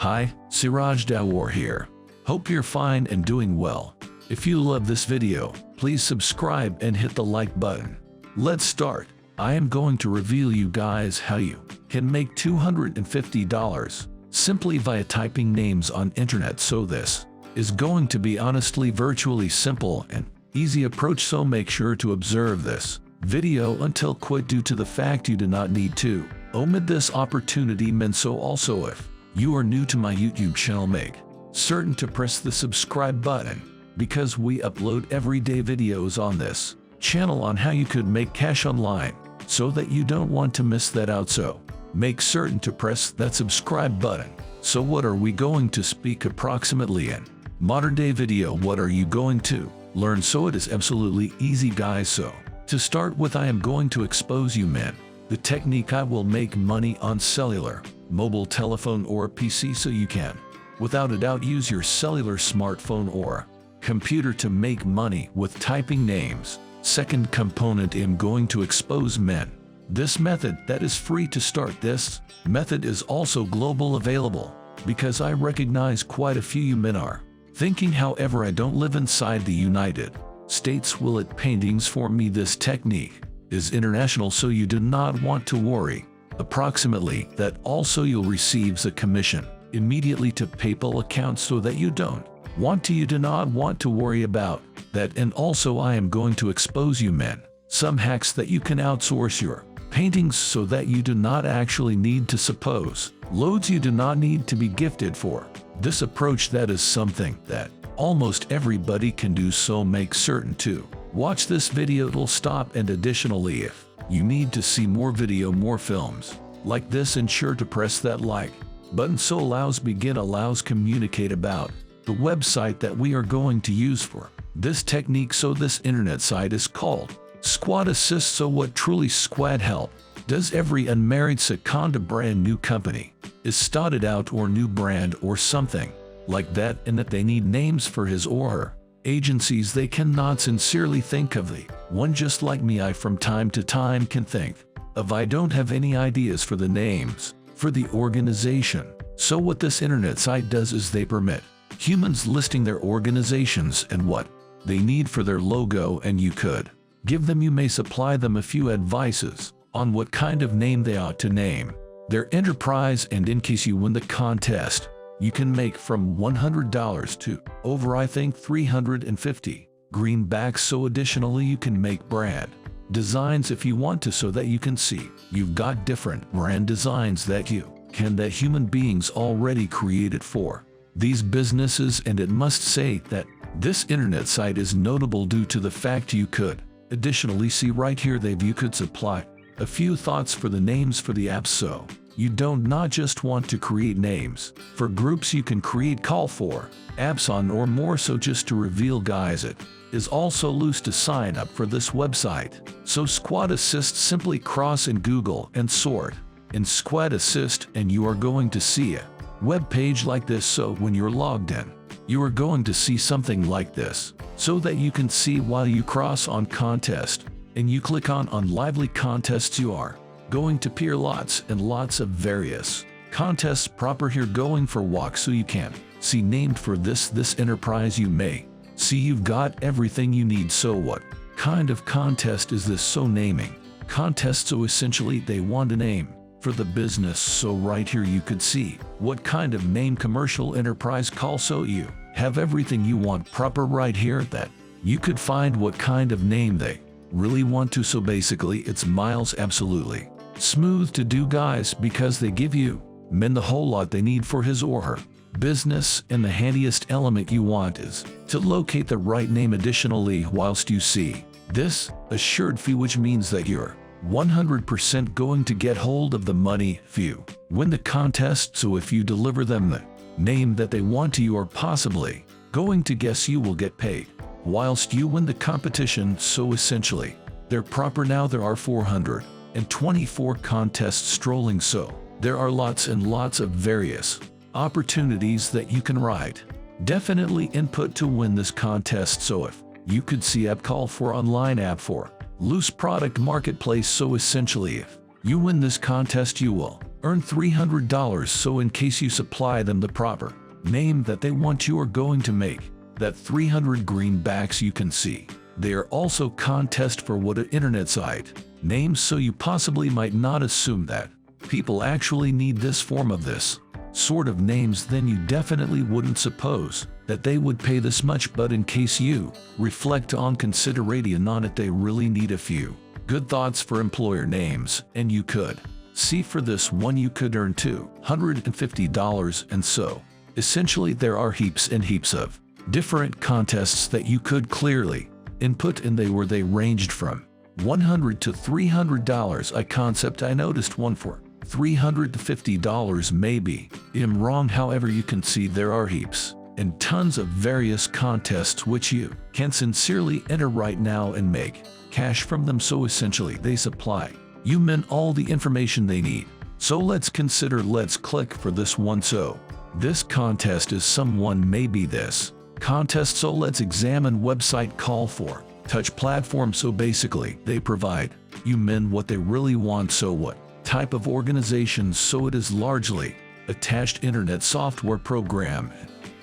Hi, Siraj Dawar here. Hope you're fine and doing well. If you love this video, please subscribe and hit the like button. Let's start. I am going to reveal you guys how you can make $250 simply via typing names on internet. So this is going to be honestly virtually simple and easy approach, so make sure to observe this video until quit due to the fact you do not need to omit this opportunity. So also if you are new to my YouTube channel, make certain to press the subscribe button because we upload everyday videos on this channel on how you could make cash online, so that you don't want to miss that out. So make certain to press that subscribe button. So what are we going to speak approximately in modern day video? What are you going to learn? So it is absolutely easy, guys. So to start with, I am going to expose you the technique I will make money on cellular, mobile telephone or PC, so you can without a doubt use your cellular smartphone or computer to make money with typing names. Second component, I am going to expose this method that is free to start. This method is also global available because I recognize quite a few you men are thinking, however, I don't live inside the United States. Will it paintings for me? This technique is international, so you do not want to worry. Approximately that also you'll receive a commission immediately to PayPal account, so that you do not want to worry about that. And also I am going to expose you some hacks that you can outsource your paintings, so that you do not actually need to suppose loads. You do not need to be gifted for this approach. That is something that almost everybody can do, so make certain to watch this video till stop. And additionally, if you need to see more video, more films like this, ensure to press that like button. So allows communicate about the website that we are going to use for this technique. So this internet site is called Squad Assist. So what truly Squad help does every unmarried second a brand new company is started out, or new brand or something like that, and that they need names for his or her agencies. They cannot sincerely think of the one, just like me. I from time to time can think of I don't have any ideas for the names for the organization. So what this internet site does is they permit humans listing their organizations and what they need for their logo, and you could give them, you may supply them a few advices on what kind of name they ought to name their enterprise. And in case you win the contest, you can make from $100 to over, I think, 350 greenbacks. So additionally, you can make brand designs if you want to, so that you can see you've got different brand designs that human beings already created for these businesses. And it must say that this internet site is notable due to the fact you could additionally see right here you could supply a few thoughts for the names for the apps. So you don't not just want to create names for groups, you can create call for apps on or more. So just to reveal, guys, it is also loose to sign up for this website. So Squad Assist, simply cross in Google and sort in Squad Assist, and you are going to see a web page like this. So when you're logged in, you are going to see something like this, so that you can see while you cross on contest and you click on lively contests, you are going to appear lots and lots of various contests proper here going for walk. So you can see named for this enterprise. You may see you've got everything you need. So what kind of contest is this? So naming contest. So essentially they want a name for the business. So right here you could see what kind of name, commercial, enterprise, call. So you have everything you want proper right here, that you could find what kind of name they really want to. So basically it's miles absolutely smooth to do, guys, because they give you the whole lot they need for his or her business. And the handiest element you want is to locate the right name. Additionally, whilst you see this assured fee, which means that you're 100% going to get hold of the money if you win the contest. So if you deliver them the name that they want to, you are possibly going to guess you will get paid whilst you win the competition. So essentially they're proper. Now there are 424 contests strolling, so there are lots and lots of various opportunities that you can write definitely input to win this contest. So if you could see app call for online app for loose product marketplace. So essentially if you win this contest, you will Earn $300 so in case you supply them the proper name that they want, you are going to make that 300 greenbacks you can see. They are also contest for what an internet site names, so you possibly might not assume that people actually need this form of this sort of names, then you definitely wouldn't suppose that they would pay this much. But in case you reflect on consideration on it, they really need a few good thoughts for employer names, and you could see for this one you could earn $250. And so essentially there are heaps and heaps of different contests that you could clearly input, and they ranged from $100 to $300. A concept I noticed one for $350 maybe. I'm wrong, however you can see there are heaps and tons of various contests which you can sincerely enter right now and make cash from them. So essentially they supply you men all the information they need. So let's click for this one. So this contest is someone maybe this contest. So let's examine website call for touch platform. So basically they provide you men what they really want. So what type of organization? So it is largely attached internet software program.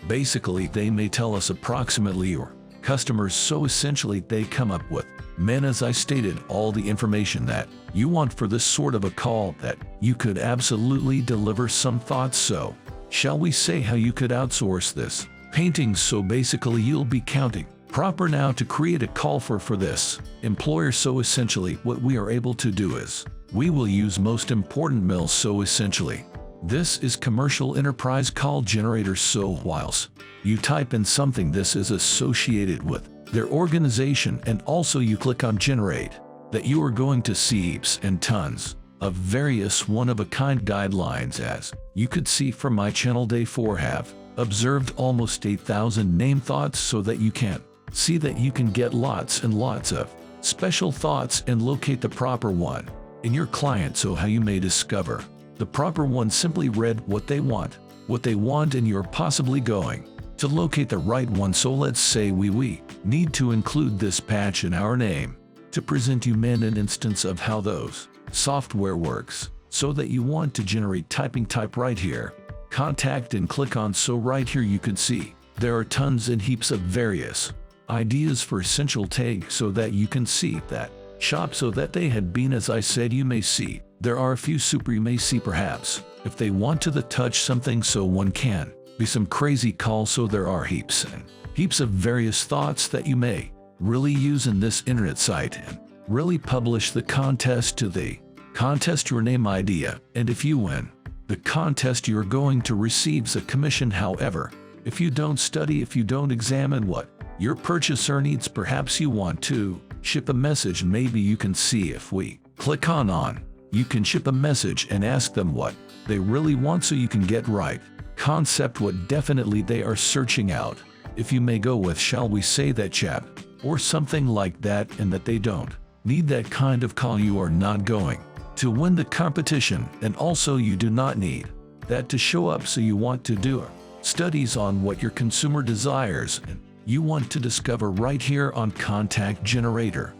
Basically they may tell us approximately your customers. So essentially they come up with men, as I stated, all the information that you want for this sort of a call that you could absolutely deliver some thoughts. So shall we say how you could outsource this painting? So basically you'll be counting proper now to create a call for this employer. So essentially what we are able to do is we will use most important mills. So essentially this is commercial enterprise call generator. So whilst you type in something, this is associated with their organization, and also you click on generate, that you are going to see heaps and tons of various one-of-a-kind guidelines. As you could see from my channel, day 4 have observed almost 8,000 name thoughts, so that you can see that you can get lots and lots of special thoughts and locate the proper one in your client. So how you may discover the proper one, simply read what they want, and you're possibly going to locate the right one. So let's say we need to include this patch in our name to present you men an instance of how those software works. So that you want to generate typing, type right here, contact, and click on. So right here you can see there are tons and heaps of various ideas for essential tag, so that you can see that shop. So that they had been, as I said, you may see there are a few super, you may see perhaps if they want to touch something. So one can be some crazy call. So there are heaps and heaps of various thoughts that you may really use in this internet site, and really publish the contest to the contest your name idea. And if you win the contest, you're going to receive a commission. However, if you don't study, if you don't examine what your purchaser needs, perhaps you want to ship a message, maybe you can see if we click on, you can ship a message and ask them what they really want, so you can get right concept what definitely they are searching out. If you may go with, shall we say, that chap or something like that, and that they don't need that kind of call, you are not going to win the competition. And also you do not need that to show up. So you want to do studies on what your consumer desires, and you want to discover right here on contact generator,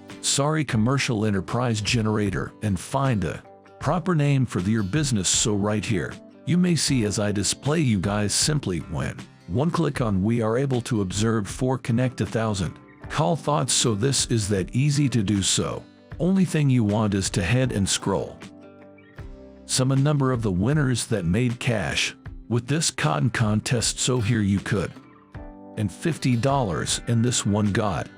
commercial enterprise generator, and find a proper name for your business. So right here you may see, as I display you guys, simply when one click on, we are able to observe 4 connect 1,000 call thoughts. So this is that easy to do. So only thing you want is to head and scroll a number of the winners that made cash with this cotton contest. So here you could and $50, and this one got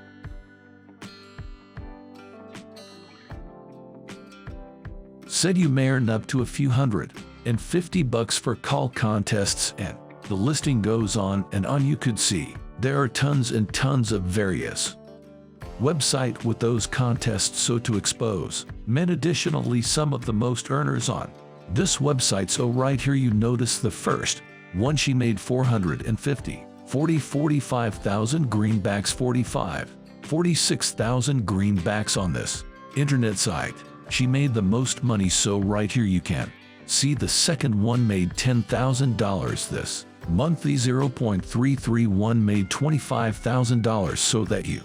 said you may earn up to a few $150 for call contests, and the listing goes on and on. You could see there are tons and tons of various website with those contests, so to expose men. Additionally, some of the most earners on this website. So right here you notice the first one, she made 45,000 greenbacks, 46,000 greenbacks on this internet site. She made the most money. So right here you can see the second one made $10,000 this month. The 0.331 made $25,000, so that you